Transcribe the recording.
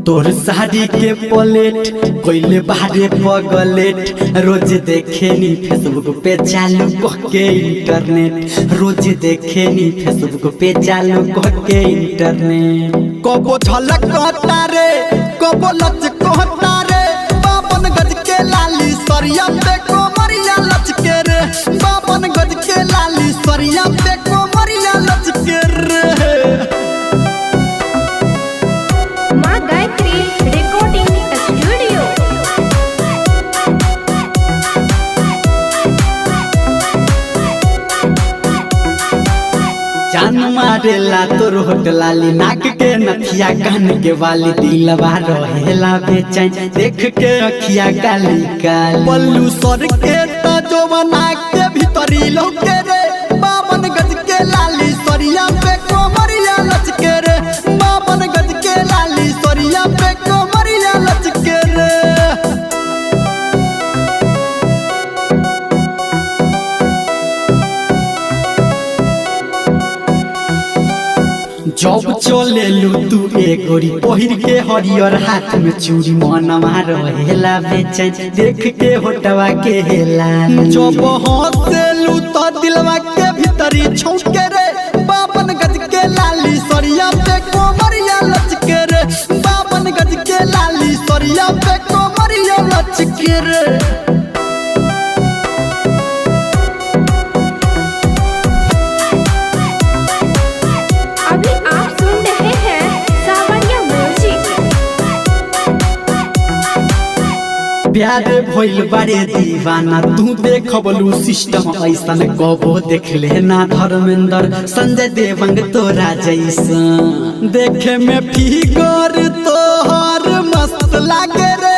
तोर साड़ी के प्लेट कोइले बाहरे पगलेट रोज देखे नी फेसबुक पे चालू के इंटरनेट रोज देखे नी फेसबुक पे चालू के इंटरनेट कबो झलक कहता रे कबो लच कहता रे बाबन गज के लाली सरिया पे कोमरिया लचके रे बाबन गज के लाली सरिया पे कोमरिया लचके रे माँ गायत्री रिकॉर्डिंग स्टूडियो। जान मारेला तोर होट लाली नाक के नथिया कान के वाली दिलवा रहेला बेचैन देख के अखिया काली काली पल्लू सर के त जवाना के भीतरी लौके रे बाबन गज के लाली सरिया पे कोमरिया लचके रे बाबन गज के लाली सरिया पे कोमरिया लचके रे जब चले लू तू एक गोरी पहिर के हरियर हाथ में चूड़ी मनवा रहेला बेचैन देख के होटवा के हेला जब हंसेलू तो दिलवा के भीतरी छौके रे बाबन गज के लाली सरिया पे कोमरिया लचके रे बाबन गज के लाली सरिया पे कोमरिया लचके रे अभी आप सुन रहे हैं सावरिया म्यूजिक। प्यार भइल बारे दीवाना तू देखबलू सिस्टम ऐसन कबो देख ले ना धर्मेंद्र संजय देवंग तोरा जैसा देखे में फिगर तोहर मस्त लागे रे